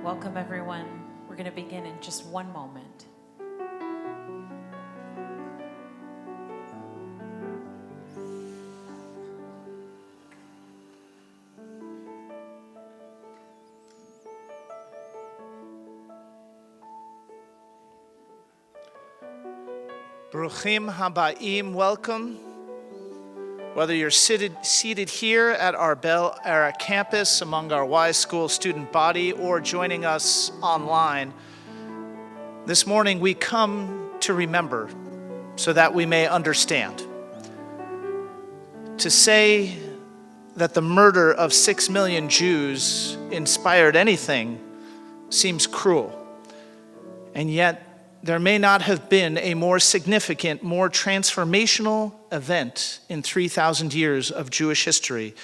Welcome, everyone. We're going to begin in just one moment. Bruchim habaim, welcome. Whether you're seated here at our Bel Era campus among our Y School student body or joining us online, this morning we come to remember so that we may understand. To say that the murder of 6 million Jews inspired anything seems cruel, and yet there may not have been a more significant, more transformational event in 3,000 years of Jewish history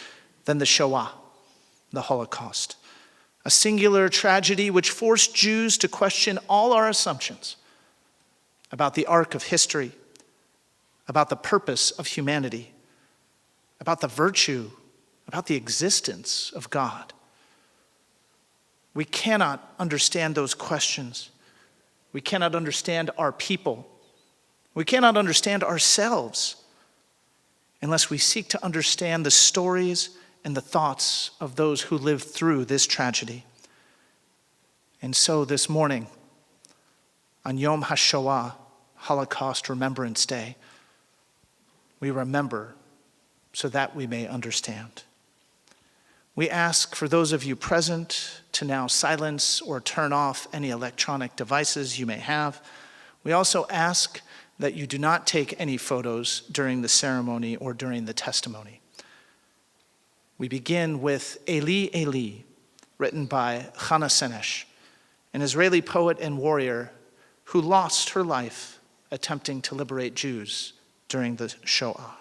than the Shoah, the Holocaust. A singular tragedy which forced Jews to question all our assumptions about the arc of history, about the purpose of humanity, about the virtue, about the existence of God. We cannot understand those questions. We cannot understand our people. We cannot understand ourselves unless we seek to understand the stories and the thoughts of those who lived through this tragedy. And so this morning, on Yom HaShoah, Holocaust Remembrance Day, we remember so that we may understand. We ask for those of you present to now silence or turn off any electronic devices you may have. We also ask that you do not take any photos during the ceremony or during the testimony. We begin with Eli, Eli, written by Chana Senesh, an Israeli poet and warrior who lost her life attempting to liberate Jews during the Shoah.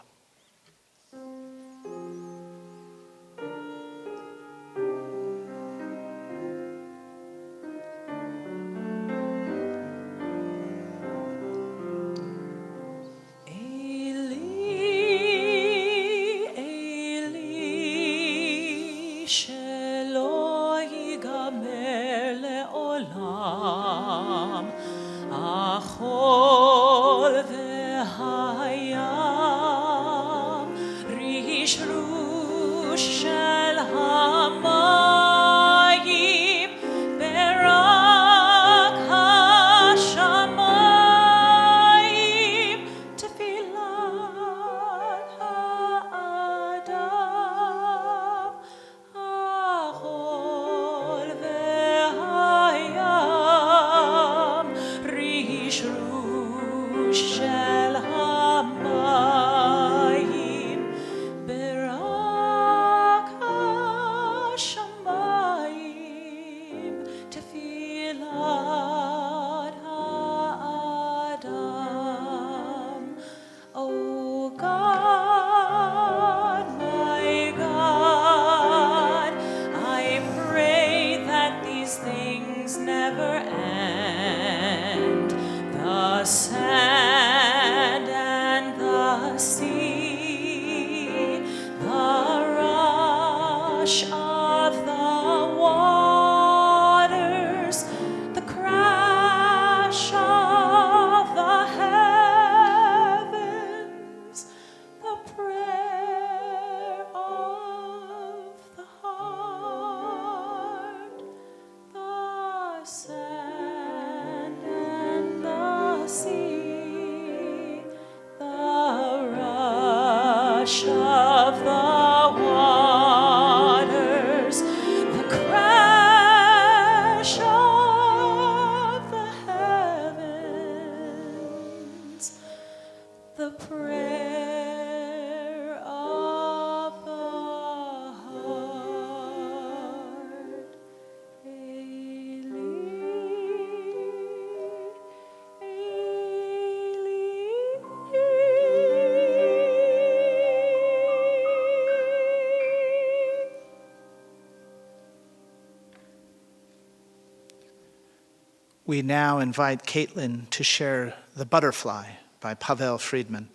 We now invite Caitlin to share The Butterfly by Pavel Friedman,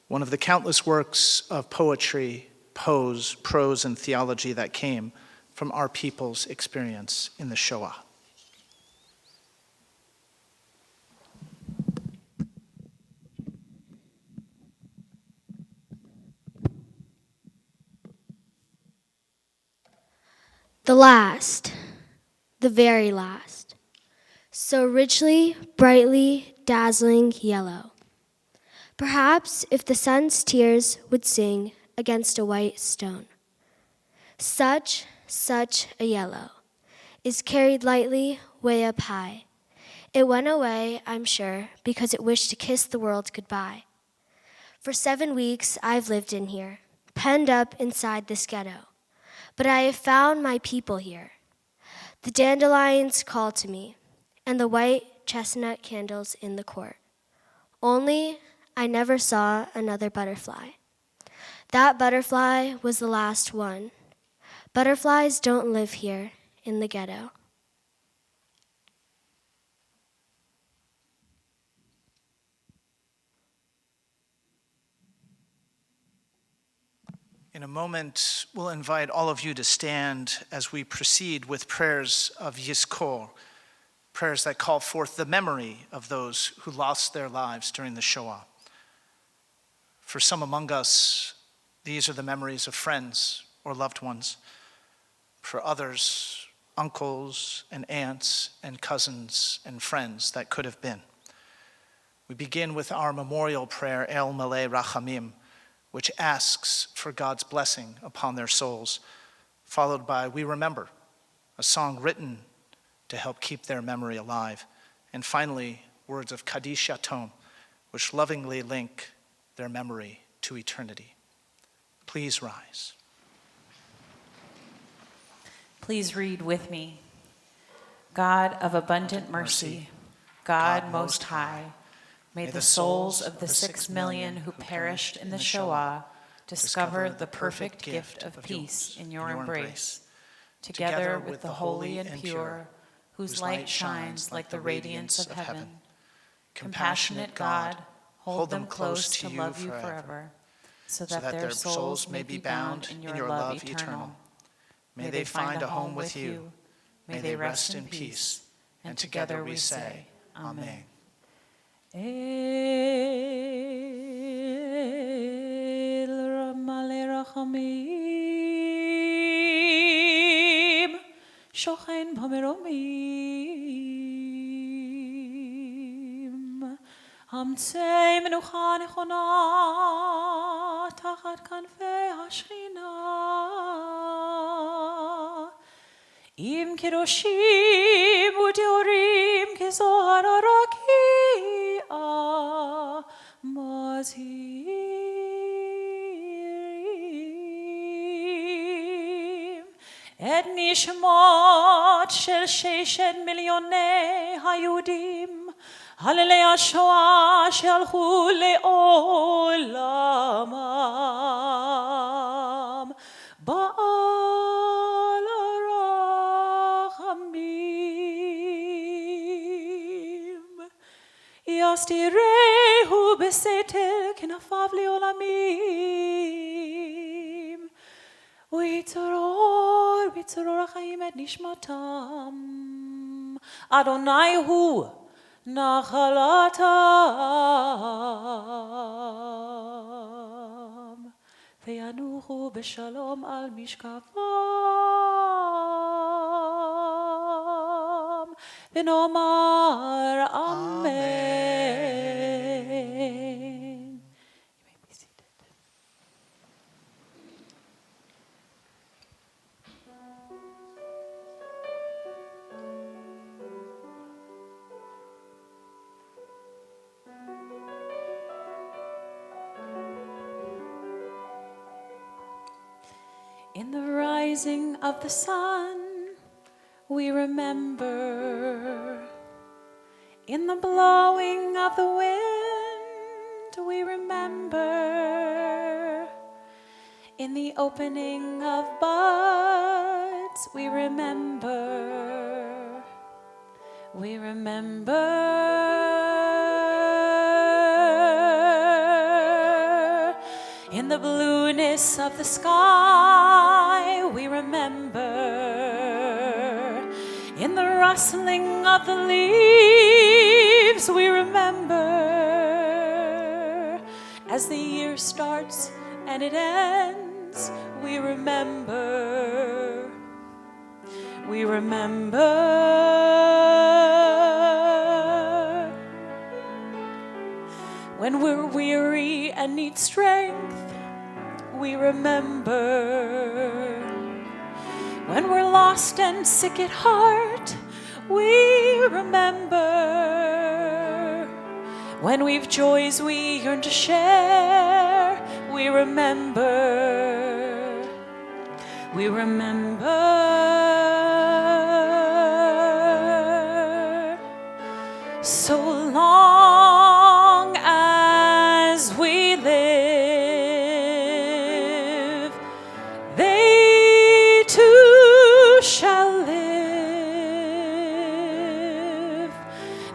one of the countless works of poetry, prose, and theology that came from our people's experience in the Shoah. The last, the very last, so richly, brightly, dazzling yellow. Perhaps if the sun's tears would sing against a white stone. Such a yellow is carried lightly way up high. It went away, I'm sure, because it wished to kiss the world goodbye. For 7 weeks I've lived in here, penned up inside this ghetto. But I have found my people here. The dandelions call to me, and the white chestnut candles in the court. Only I never saw another butterfly. That butterfly was the last one. Butterflies don't live here in the ghetto. In a moment, we'll invite all of you to stand as we proceed with prayers of Yizkor, prayers that call forth the memory of those who lost their lives during the Shoah. For some among us, these are the memories of friends or loved ones. For others, uncles and aunts and cousins and friends that could have been. We begin with our memorial prayer, El Malei Rachamim, which asks for God's blessing upon their souls, followed by We Remember, a song written to help keep their memory alive, and finally, words of Kaddish Yatom, which lovingly link their memory to eternity. Please rise. Please read with me. God of abundant mercy, God most high, may the souls of the 6 million who perished in the Shoah discover the perfect gift of peace in your embrace, together with the holy and pure, whose light shines like the radiance of heaven. Compassionate God, hold them close to love you forever, so that their souls may be bound in your love eternal. May they find a home with you. May they rest in peace. And together we say, Amen. El Ramale Rachamim, Shochen Pomeromim, Hamtzei Menucha Nechona, Tachat Kanfei Hashchina, Im Kedoshim Uteorim Kezohar Arakia Mazhirim Et Nishmot Shel 6 מיליוני היהודים הללי השואה שהלכו לעולמם בעל הרחמים יסתירהו בסתר כנפיו לעולמים ויצרור בצרור החיים את נשמתם אדוני הוא נחלתם וינוחו בשלום על משכבם ונאמר אמן. You may be seated. In the rising of the sun, we remember. In the blowing of the wind, we remember. In the opening of buds, we remember. We remember. In the blueness of the sky, we remember. In the rustling of the leaves, we remember. As the year starts and it ends, we remember. We remember when we're weary and need strength. We remember when we're lost and sick at heart. We remember when we've joys we yearn to share. We remember. We remember. So long as we live, they too shall live.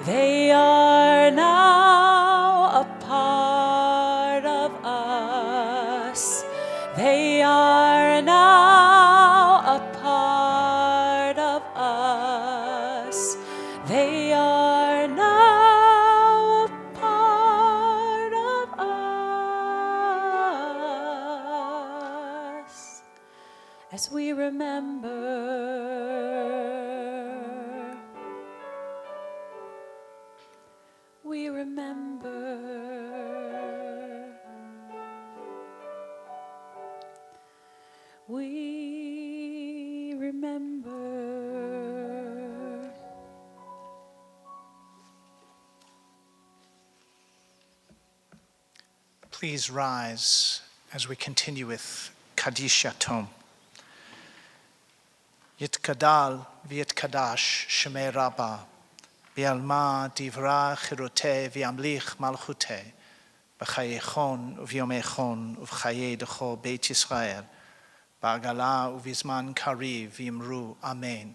They are now a part of us. They are now a part of us. They are now a part of us. As we remember, we remember. We remember. Please rise as we continue with Kaddish Yatom. Yitkadal v'yitkadash shemei Rabba, v'yalma divra chirote v'yamlich malchute, b'chayechon uv'yomechon uv'chaye decho Beit Yisrael, ba'agala uv'izman kariv v'yimru Amen.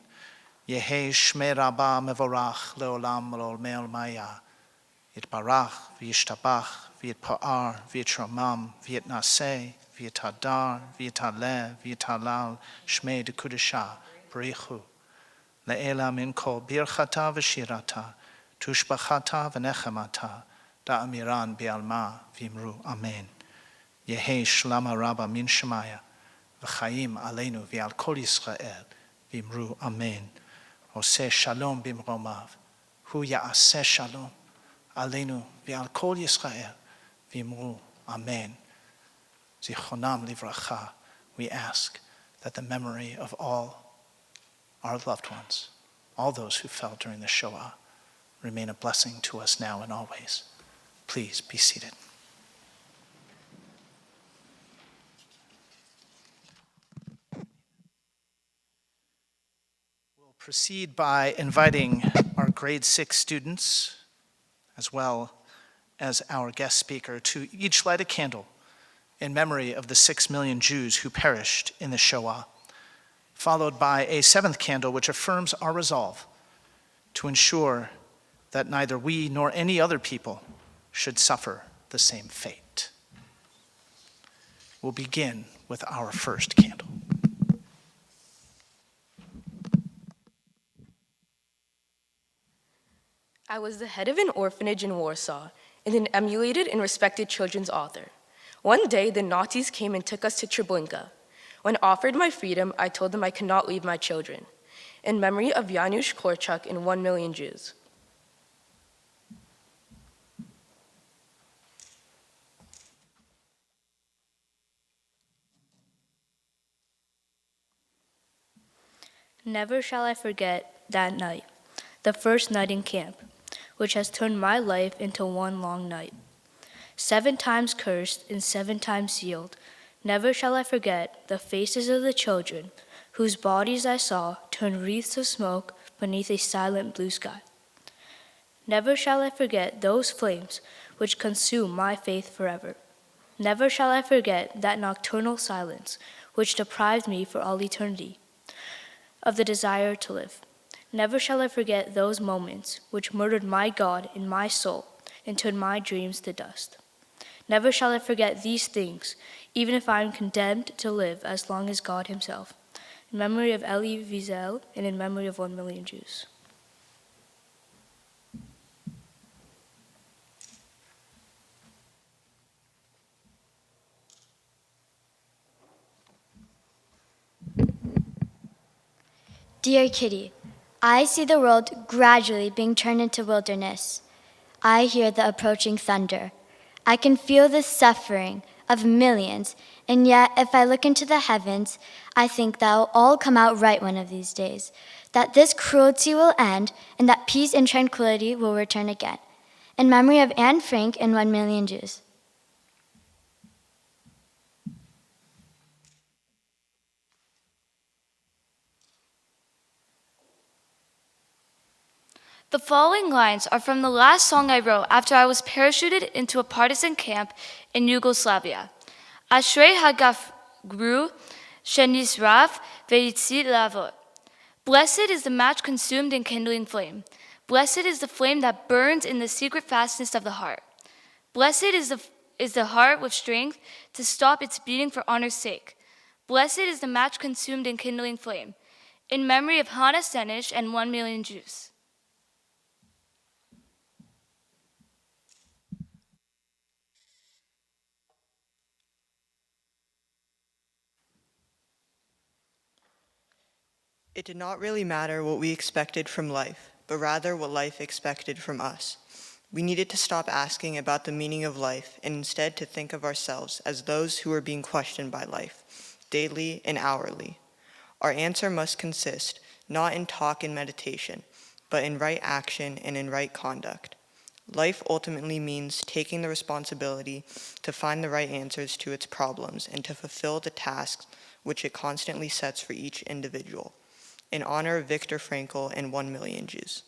Yehe shmei Rabba mevorach leolam le'olmei olmaya, yitbarach v'yishtabach v'yitpa'ar v'yitramam v'yitnaseh v'yitadar v'yitaleh v'yitalal shmei dekudesha b'richu le'ela min kol birchata v'shirata tushbachata v'nechemata da'amiran bi'alma v'imru Amen. Yehe shlama Rabba min shemaya v'chaim aleinu v'al kol Yisrael v'imru Amen. Oseh shalom b'mromav hu ya'aseh shalom Aleinu v'al kol Yisrael v'imru Amen. Zichronam livracha. We ask that the memory of all our loved ones, all those who fell during the Shoah, remain a blessing to us now and always. Please be seated. We'll proceed by inviting our grade 6 students, as well as our guest speaker, to each light a candle in memory of the 6 million Jews who perished in the Shoah, followed by a 7th candle which affirms our resolve to ensure that neither we nor any other people should suffer the same fate. We'll begin with our first candle. I was the head of an orphanage in Warsaw and an emulated and respected children's author. One day, the Nazis came and took us to Treblinka. When offered my freedom, I told them I could not leave my children. In memory of Janusz Korczak and 1 million Jews. Never shall I forget that night, the first night in camp, which has turned my life into one long night. 7 times cursed and 7 times sealed, never shall I forget the faces of the children, whose bodies I saw turn wreaths of smoke beneath a silent blue sky. Never shall I forget those flames which consume my faith forever. Never shall I forget that nocturnal silence which deprived me for all eternity of the desire to live. Never shall I forget those moments which murdered my God in my soul and turned my dreams to dust. Never shall I forget these things, even if I am condemned to live as long as God himself. In memory of Elie Wiesel and in memory of 1 million Jews. Dear Kitty, I see the world gradually being turned into wilderness. I hear the approaching thunder. I can feel the suffering of millions, and yet if I look into the heavens, I think that will all come out right one of these days, that this cruelty will end, and that peace and tranquility will return again. In memory of Anne Frank and 1 million Jews. The following lines are from the last song I wrote after I was parachuted into a partisan camp in Yugoslavia. Ashrei Hagafru Shenisrav Veitzi Lavot. Blessed is the match consumed in kindling flame. Blessed is the flame that burns in the secret fastness of the heart. Blessed is the heart with strength to stop its beating for honor's sake. Blessed is the match consumed in kindling flame. In memory of Hannah Senish and 1 million Jews. It did not really matter what we expected from life, but rather what life expected from us. We needed to stop asking about the meaning of life and instead to think of ourselves as those who are being questioned by life, daily and hourly. Our answer must consist not in talk and meditation, but in right action and in right conduct. Life ultimately means taking the responsibility to find the right answers to its problems and to fulfill the tasks which it constantly sets for each individual. In honor of Viktor Frankl and 1 million Jews.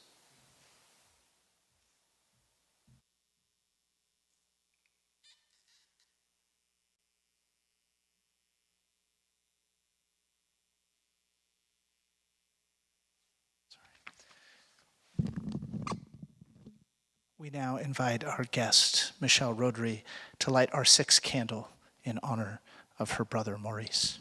We now invite our guest, Michele Rodri, to light our 6th candle in honor of her brother Maurice.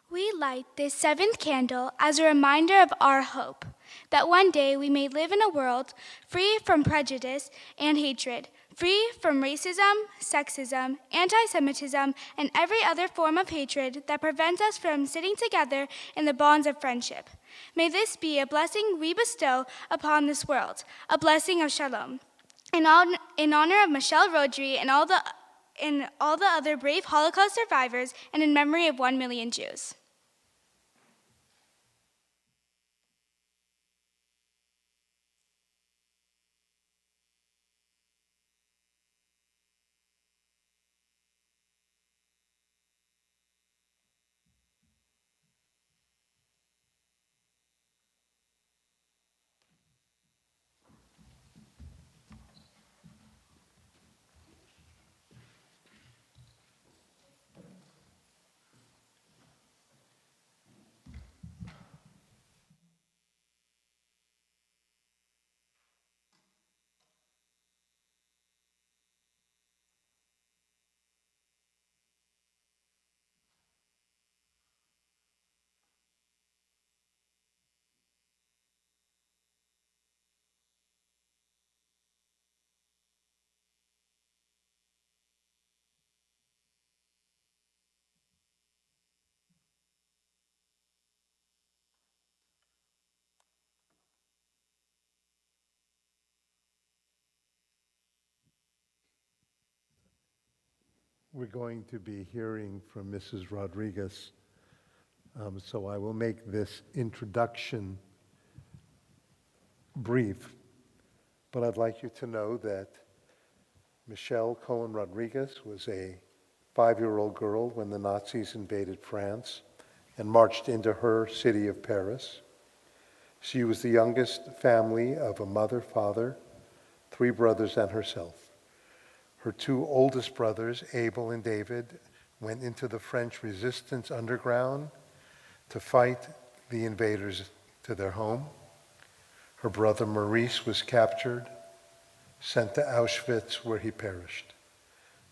We light this 7th candle as a reminder of our hope, that one day we may live in a world free from prejudice and hatred, free from racism, sexism, anti-Semitism, and every other form of hatred that prevents us from sitting together in the bonds of friendship. May this be a blessing we bestow upon this world, a blessing of shalom. In honor of Michele Rodri and all the other brave Holocaust survivors, and in memory of 1 million Jews. We're going to be hearing from Mrs. Rodriguez, so I will make this introduction brief, but I'd like you to know that Michele Cohen Rodriguez was a 5-year-old girl when the Nazis invaded France and marched into her city of Paris. She was the youngest family of a mother, father, 3 brothers, and herself. Her 2 oldest brothers, Abel and David, went into the French resistance underground to fight the invaders to their home. Her brother Maurice was captured, sent to Auschwitz where he perished.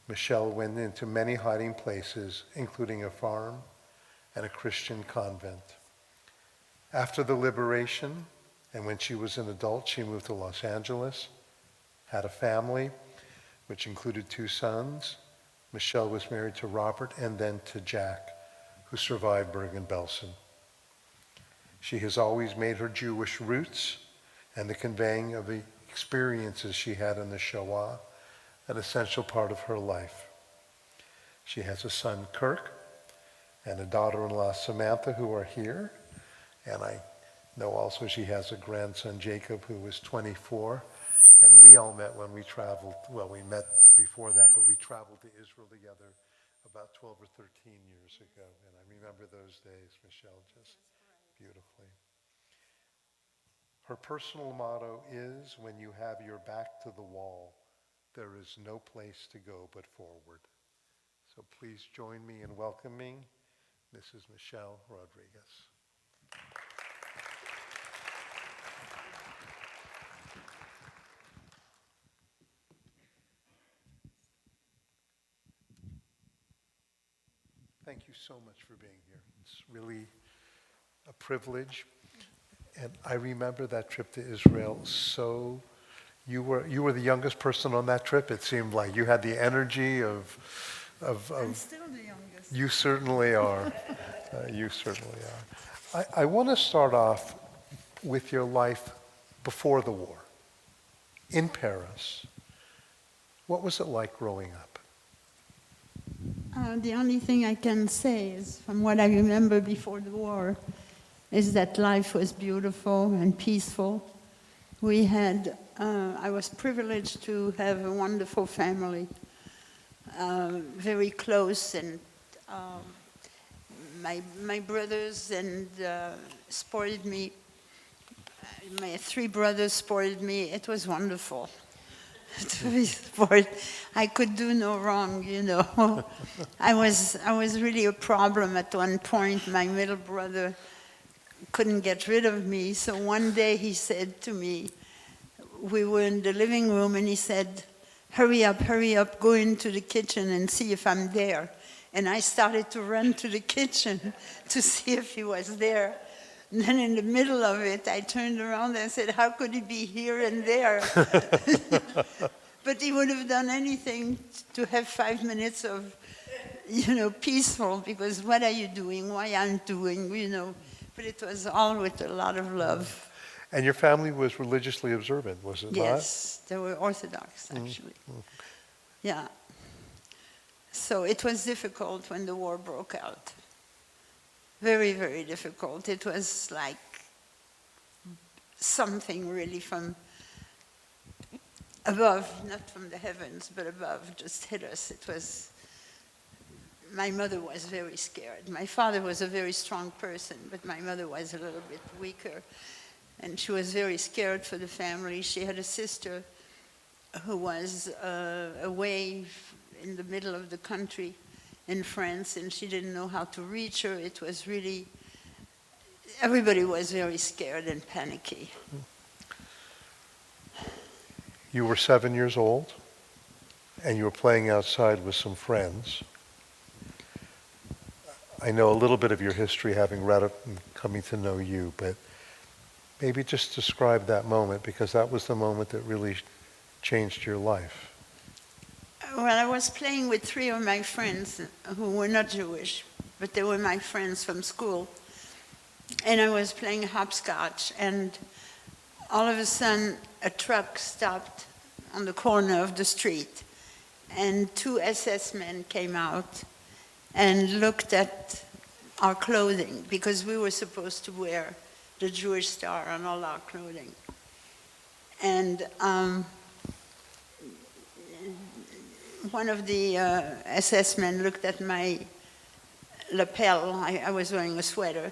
Michele went into many hiding places, including a farm and a Christian convent. After the liberation, and when she was an adult, she moved to Los Angeles, had a family, which included 2 sons. Michele was married to Robert and then to Jack, who survived Bergen-Belsen. She has always made her Jewish roots and the conveying of the experiences she had in the Shoah an essential part of her life. She has a son, Kirk, and a daughter-in-law, Samantha, who are here. And I know also she has a grandson, Jacob, who was 24. And we all met when we traveled, well, we met before that, but we traveled to Israel together about 12 or 13 years ago. And I remember those days, Michele, just beautifully. Her personal motto is, when you have your back to the wall, there is no place to go but forward. So please join me in welcoming Mrs. Michele Rodriguez. Thank you so much for being here. It's really a privilege. And I remember that trip to Israel so. You were the youngest person on that trip, it seemed like. You had the energy of I'm still the youngest. You certainly are. You certainly are. I want to start off with your life before the war in Paris. What was it like growing up? The only thing I can say is, from what I remember before the war, is that life was beautiful and peaceful. We had, I was privileged to have a wonderful family, very close, and my brothers and spoiled me. My 3 brothers spoiled me. It was wonderful. To be spoiled, I could do no wrong, you know. I was really a problem at one point. My middle brother couldn't get rid of me, so one day he said to me, we were in the living room, and he said, hurry up, go into the kitchen and see if I'm there. And I started to run to the kitchen to see if he was there. And then in the middle of it, I turned around and said, how could he be here and there? But he would have done anything to have 5 minutes of, peaceful, because what are you doing? Why aren't you doing, But it was all with a lot of love. And your family was religiously observant, was it not? Yes, they were Orthodox, actually. Yeah. So it was difficult when the war broke out. Very, very difficult. It was like something really from above, not from the heavens, but above, just hit us. It was, my mother was very scared. My father was a very strong person, but my mother was a little bit weaker. And she was very scared for the family. She had a sister who was away in the middle of the country in France, and she didn't know how to reach her. It was really, everybody was very scared and panicky. You were 7 years old, and you were playing outside with some friends. I know a little bit of your history, having read it and coming to know you, but maybe just describe that moment, because that was the moment that really changed your life. Well, I was playing with 3 of my friends who were not Jewish, but they were my friends from school. And I was playing hopscotch, and all of a sudden a truck stopped on the corner of the street, and 2 SS men came out and looked at our clothing, because we were supposed to wear the Jewish star on all our clothing. And one of the SS men looked at my lapel. I was wearing a sweater,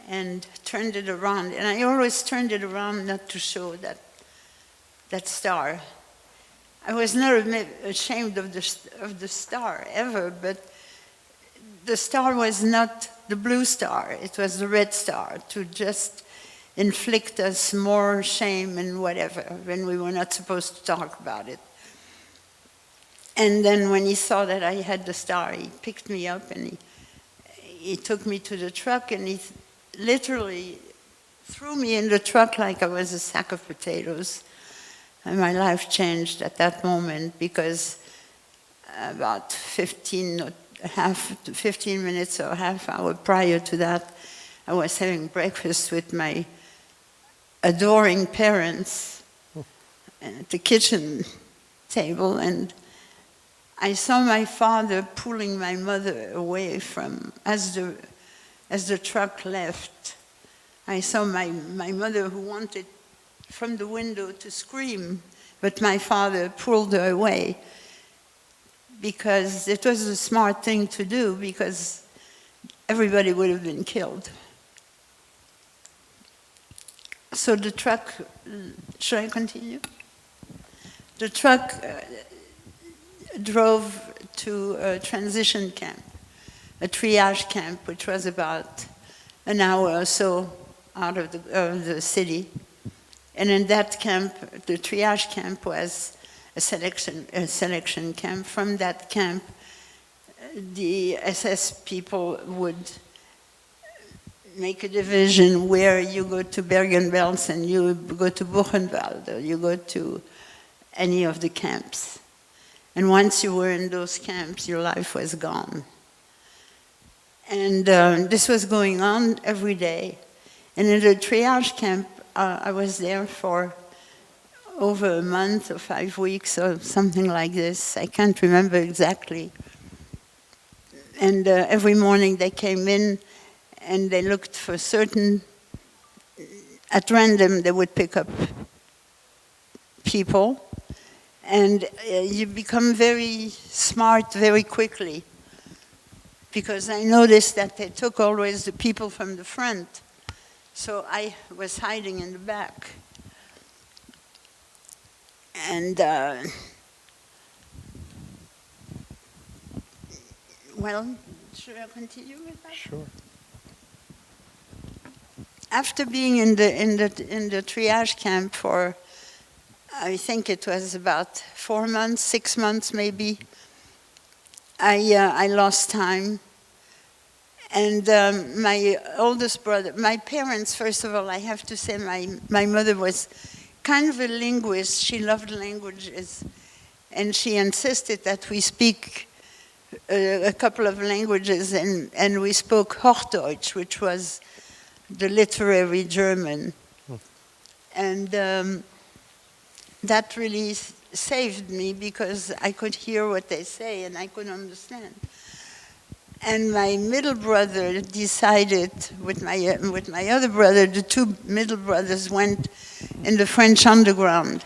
and turned it around. And I always turned it around not to show that star. I was never ashamed of the star ever, but the star was not the blue star. It was the red star. inflict us more shame and whatever when we were not supposed to talk about it. And then when he saw that I had the star, he picked me up and he took me to the truck, and he literally threw me in the truck like I was a sack of potatoes. And my life changed at that moment, because about 15 minutes or half hour prior to that, I was having breakfast with my adoring parents at the kitchen table, and I saw my father pulling my mother away from, as the truck left. I saw my mother, who wanted from the window to scream, but my father pulled her away, because it was a smart thing to do, because everybody would have been killed. So the truck, should I continue? The truck drove to a transition camp, a triage camp, which was about an hour or so out of the city. And in that camp, the triage camp was a selection camp. From that camp, the SS people would make a division where you go to Bergen-Belsen, you go to Buchenwald, or you go to any of the camps. And once you were in those camps, your life was gone. And this was going on every day. And in the triage camp, I was there for over a month or 5 weeks or something like this. I can't remember exactly. And every morning they came in and they looked for certain, at random they would pick up people. And you become very smart very quickly, because I noticed that they took always the people from the front. So I was hiding in the back. And, well, should I continue with that? Sure. After being in the triage camp for, I think it was about 4 months, 6 months maybe, I lost time. And my oldest brother, my parents, first of all, I have to say my mother was kind of a linguist. She loved languages. And she insisted that we speak a couple of languages, and we spoke Hochdeutsch, which was the literary German. And that really saved me, because I could hear what they say and I could understand. And my middle brother decided, with my other brother, the two middle brothers went in the French underground,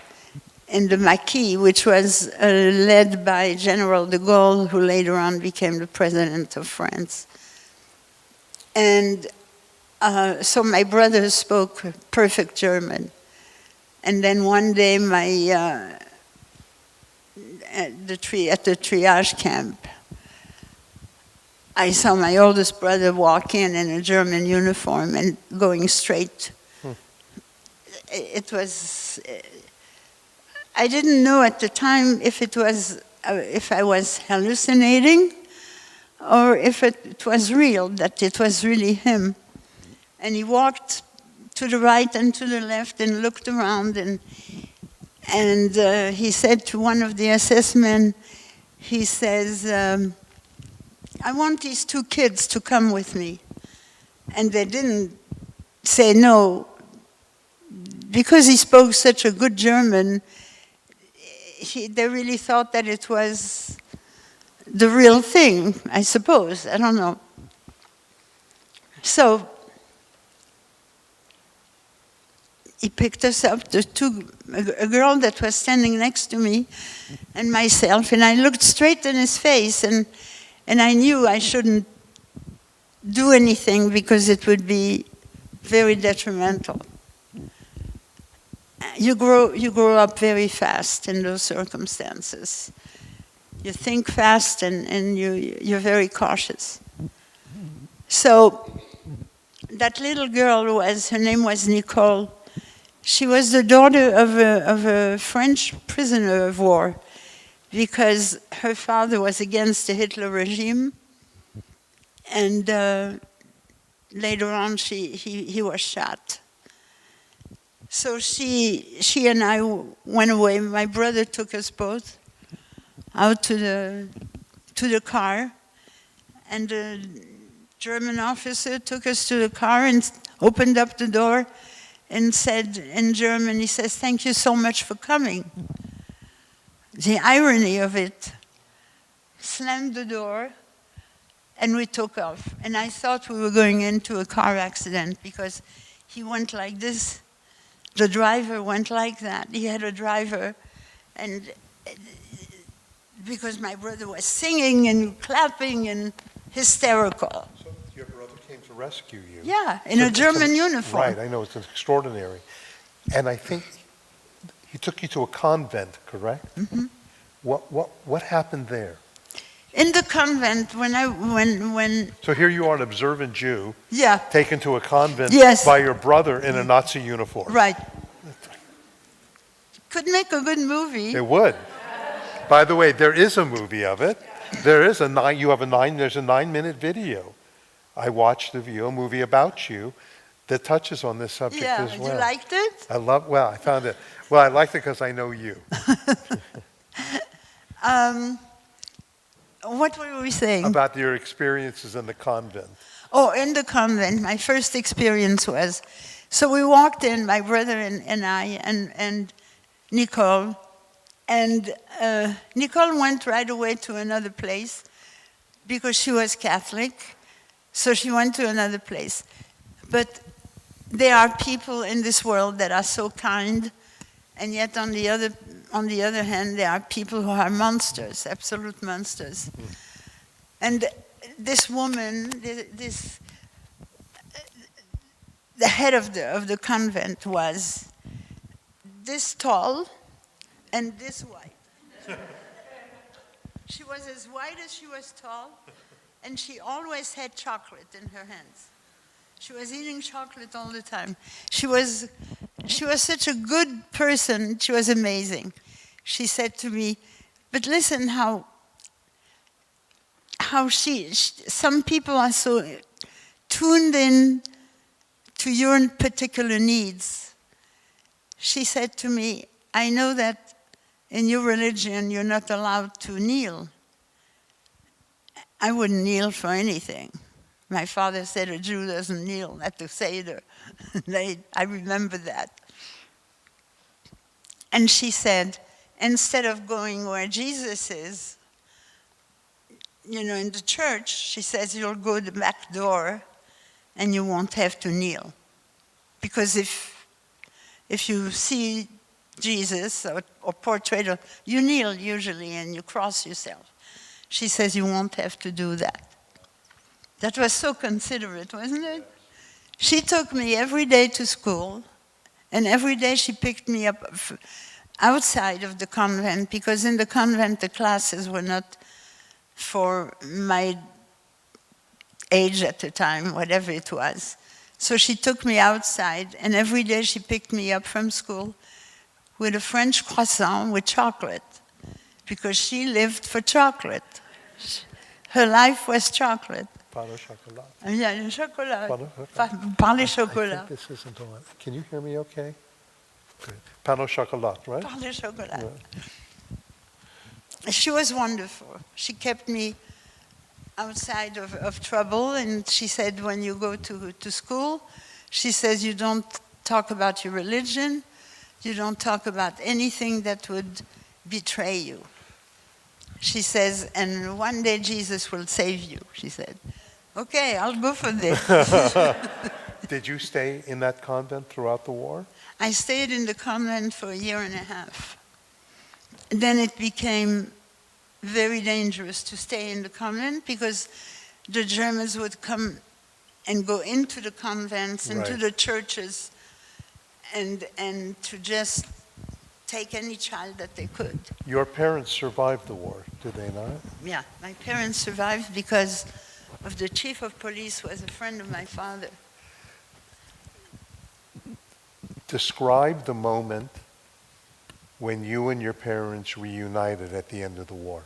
in the Maquis, which was led by General de Gaulle, who later on became the president of France. And so my brother spoke perfect German. And then one day, at the triage camp, I saw my oldest brother walk in a German uniform and going straight. It was, I didn't know at the time if I was hallucinating or if it was real, that it was really him. And he walked to the right and to the left and looked around, and he said to one of the SS men, he says, I want these two kids to come with me. And they didn't say no. Because he spoke such a good German, they really thought that it was the real thing, I suppose. I don't know. So he picked us up, a girl that was standing next to me and myself, and I looked straight in his face, and I knew I shouldn't do anything because it would be very detrimental. You grow up very fast in those circumstances. You think fast, and you're very cautious. So that little girl her name was Nicole. She was the daughter of a French prisoner of war because her father was against the Hitler regime. And later on, he was shot. So she and I went away. My brother took us both out to the car. And the German officer took us to the car and opened up the door and said in German, he says, "Thank you so much for coming." The irony of it, slammed the door, and we took off. And I thought we were going into a car accident because he went like this. The driver went like that. He had a driver, and because my brother was singing and clapping and hysterical. So your brother came to rescue you. Yeah, in a German uniform. Right, I know, it's extraordinary. And I think he took you to a convent, correct? Mm-hmm. What happened there? In the convent, when So here you are, an observant Jew, yeah, taken to a convent Yes. by your brother in a Nazi uniform. right, could make a good movie. It would. By the way, there is a movie of it. There's a 9-minute video. I watched a movie about you that touches on this subject Yeah, as well. you liked it? I found it. Well, I liked it because I know you. What were we saying? About your experiences in the convent. Oh, in the convent, my first experience was, so we walked in, my brother and I, and Nicole, and Nicole went right away to another place because she was Catholic, so she went to another place. But there are people in this world that are so kind, and yet on the other hand, there are people who are monsters, absolute monsters. And this woman, the head of the convent was this tall and this white. She was as white as she was tall, and she always had chocolate in her hands. She was eating chocolate all the time. She was such a good person. She was amazing. She said to me, "But listen, how some people are so tuned in to your particular needs." She said to me, "I know that in your religion you're not allowed to kneel. I wouldn't kneel for anything. My father said a Jew doesn't kneel at the Seder." I remember that. And she said, instead of going where Jesus is, in the church, she says, you'll go the back door and you won't have to kneel. Because if you see Jesus or portrait of, you kneel usually and you cross yourself. She says you won't have to do that. That was so considerate, wasn't it? She took me every day to school, and every day she picked me up outside of the convent, because in the convent the classes were not for my age at the time, whatever it was. So she took me outside, and every day she picked me up from school with a French croissant with chocolate, because she lived for chocolate. Her life was chocolate. Pain au chocolat. Yeah, le chocolat. Pain au I chocolat. think this isn't on. Can you hear me okay? Good. Pain au chocolat, right? Pain au chocolat. Yeah. She was wonderful. She kept me outside of trouble, and she said, when you go to school, she says, you don't talk about your religion, you don't talk about anything that would betray you. She says, and one day Jesus will save you, she said. Okay, I'll go for this. Did you stay in that convent throughout the war? I stayed in the convent for a year and a half. Then it became very dangerous to stay in the convent, because the Germans would come and go into the convents, into the churches, and to just take any child that they could. Your parents survived the war, did they not? Yeah, my parents survived because of the chief of police was a friend of my father. Describe the moment when you and your parents reunited at the end of the war.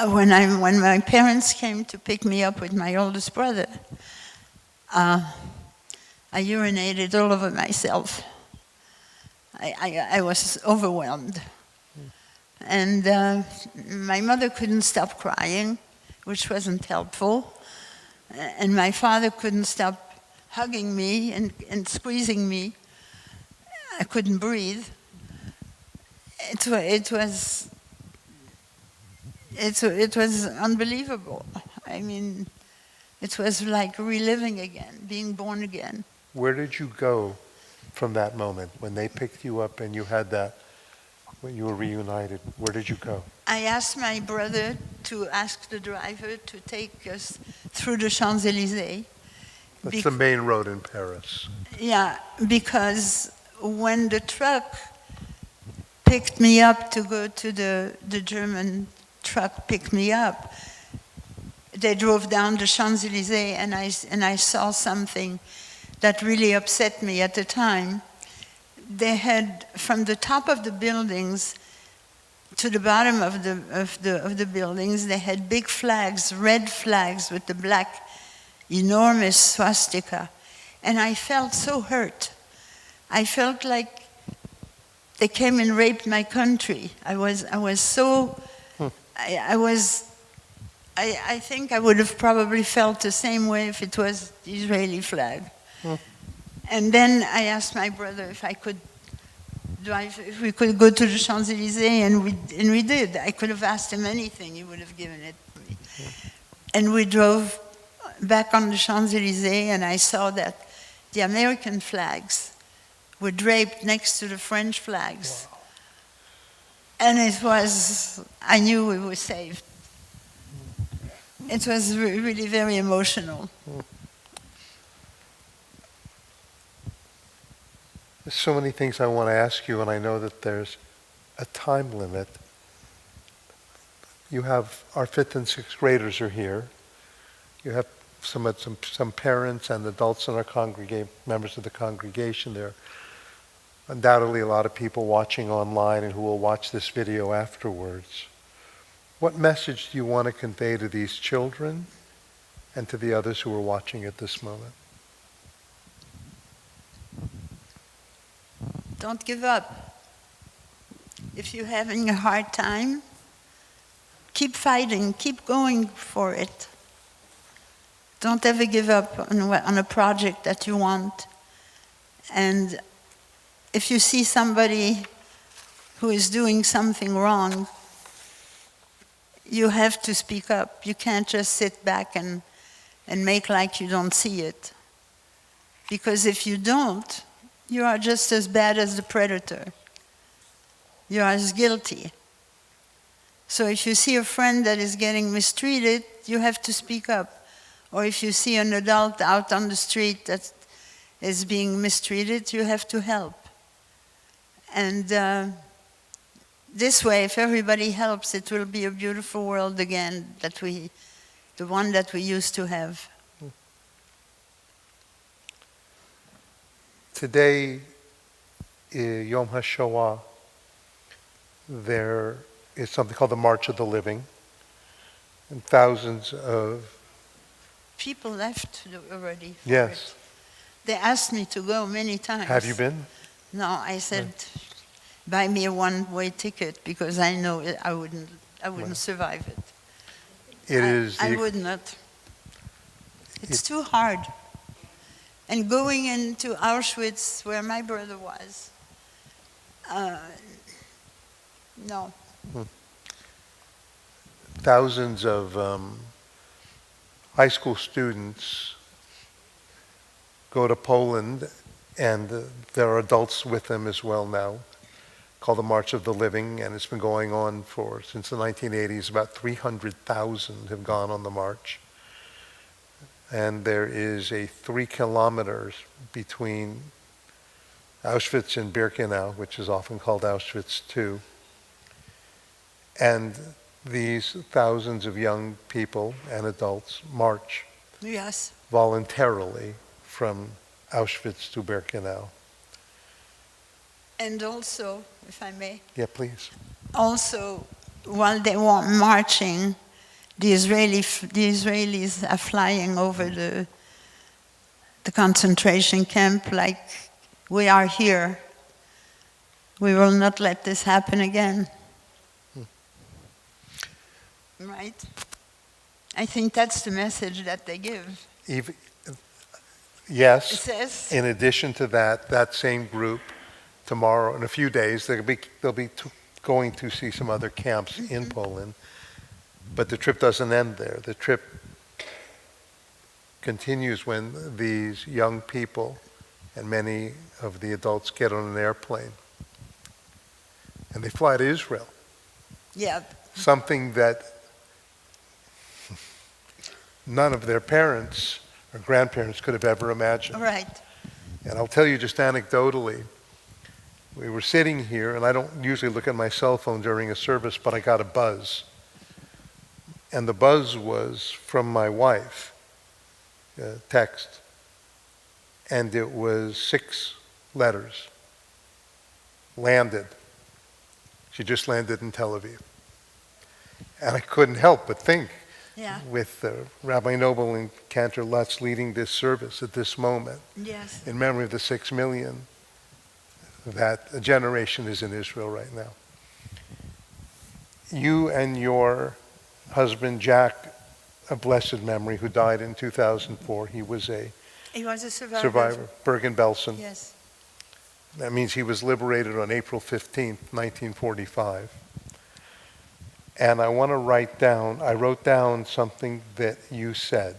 When my parents came to pick me up with my oldest brother, I urinated all over myself. I was overwhelmed. And my mother couldn't stop crying, which wasn't helpful. And my father couldn't stop hugging me and squeezing me. I couldn't breathe. It was unbelievable. I mean, it was like reliving again, being born again. Where did you go from that moment when they picked you up and you had that, when you were reunited? Where did you go? I asked my brother to ask the driver to take us through the Champs-Élysées. That's the main road in Paris. Yeah, because when the truck picked me up to go to the German truck picked me up, they drove down the Champs-Élysées and I saw something that really upset me at the time. They had, from the top of the buildings to the bottom of the buildings, they had big flags, red flags with the black, enormous swastika. And I felt so hurt. I felt like they came and raped my country. I think I would have probably felt the same way if it was the Israeli flag. And then I asked my brother if I could drive, if we could go to the Champs-Élysées, and we did. I could have asked him anything, he would have given it to me. And we drove back on the Champs-Élysées, and I saw that the American flags were draped next to the French flags. Wow. And I knew we were saved. It was really very emotional. There's so many things I want to ask you, and I know that there's a time limit. You have our 5th and 6th graders are here. You have some parents and adults in our members of the congregation. There are undoubtedly a lot of people watching online and who will watch this video afterwards. What message do you want to convey to these children and to the others who are watching at this moment? Don't give up. If you're having a hard time, keep fighting, keep going for it. Don't ever give up on a project that you want. And if you see somebody who is doing something wrong, you have to speak up. You can't just sit back and make like you don't see it. Because if you don't, you are just as bad as the predator. You are as guilty. So if you see a friend that is getting mistreated, you have to speak up. Or if you see an adult out on the street that is being mistreated, you have to help. And this way, if everybody helps, it will be a beautiful world again, the one that we used to have. Today, Yom HaShoah, there is something called the March of the Living, and thousands of people left already. Yes. They asked me to go many times. Have you been? No, I said, buy me a one-way ticket because I know I wouldn't survive it. I would not. It's too hard. And going into Auschwitz, where my brother was, no. Thousands of high school students go to Poland, and there are adults with them as well now, called the March of the Living, and it's been going on since the 1980s. About 300,000 have gone on the march. And there is a 3 kilometers between Auschwitz and Birkenau, which is often called Auschwitz II. And these thousands of young people and adults march Yes. voluntarily from Auschwitz to Birkenau. And also, if I may, Yeah, please. also, while they were marching, the Israelis are flying over the concentration camp like, we are here. We will not let this happen again. Right? I think that's the message that they give. Yes. It says, In addition to that, that same group, tomorrow, in a few days, they'll be going to see some other camps in Poland. But the trip doesn't end there. The trip continues when these young people and many of the adults get on an airplane and they fly to Israel. yeah, Something that none of their parents or grandparents could have ever imagined. right. And I'll tell you just anecdotally, we were sitting here, and I don't usually look at my cell phone during a service, but I got a buzz. And the buzz was from my wife, text. And it was 6 letters. Landed. She just landed in Tel Aviv. And I couldn't help but think, Yeah. with Rabbi Noble and Cantor Lutz leading this service at this moment, Yes. in memory of the 6 million, that a generation is in Israel right now. You and your husband, Jack, a blessed memory, who died in 2004, he was a He was a survivor. survivor, Bergen-Belsen. Yes. That means he was liberated on April 15th, 1945. And I wrote down something that you said.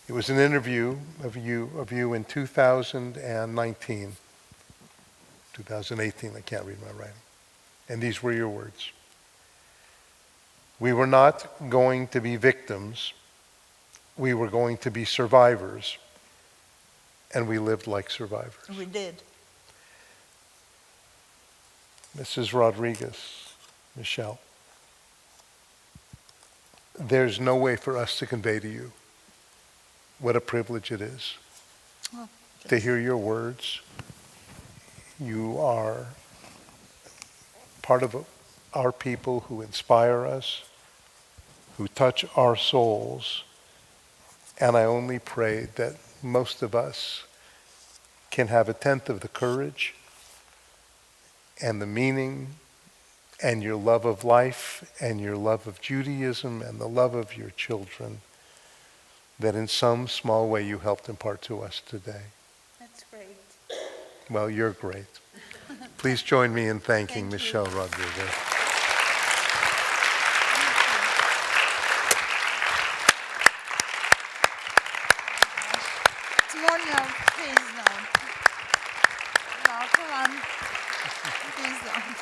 It was an interview of you in 2019, 2018, I can't read my writing. And these were your words. We were not going to be victims, we were going to be survivors, and we lived like survivors. We did. Mrs. Rodriguez, Michele, there's no way for us to convey to you what a privilege it is Well, to hear your words. You are part of our people who inspire us, who touch our souls, and I only pray that most of us can have a tenth of the courage and the meaning and your love of life and your love of Judaism and the love of your children that in some small way you helped impart to us today. That's great. Well, you're great. Please join me in thanking Thank you. Michele Rodriguez. More now, please now. No, come on. Please don't.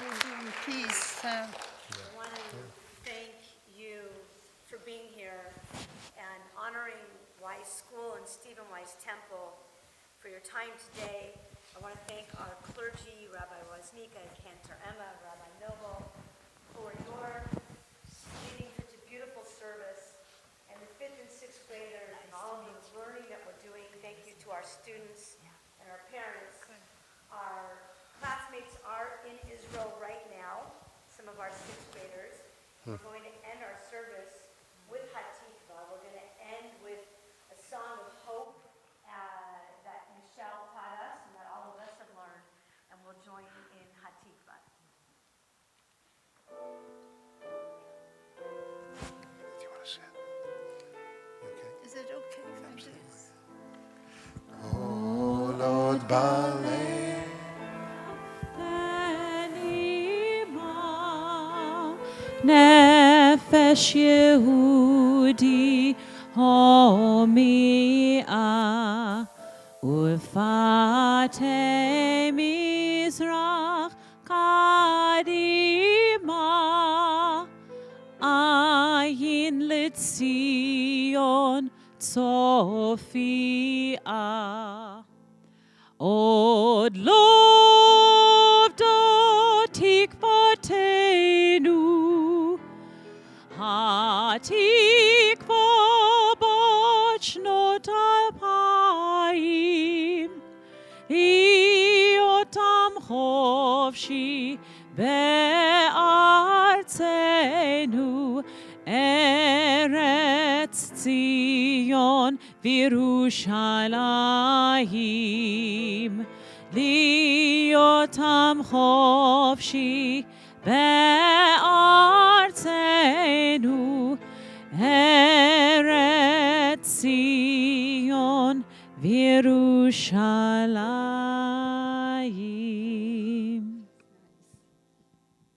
We're doing peace. I want to thank you for being here and honoring Weiss School and Stephen Weiss Temple for your time today. I want to thank our clergy, Rabbi Woznika and Cantor Emma, Rabbi Noble, for your leading such a beautiful service, and the 5th and 6th graders and all of the learning that we're doing. Thank you to our students and our parents. Our classmates are in Israel right now, some of our 6th graders. We're going to end our service with Hatikva. We're going to end with a song of hope that Michele taught us and that all of us have learned, and we'll join in Hatikva. Do you want to sit? You okay? Is it okay if I do? Olod balei. Nefesh Yehudi homi'ah ufate mizrach kadima ayin litzion tzofia od lovdo tikvatenu התקווה בת שנות 2000, היא אותם חופשי בארצנו, ארץ ציון וירושלים. ליותם חופשי בארצנו, ארץ ציון וירושלים.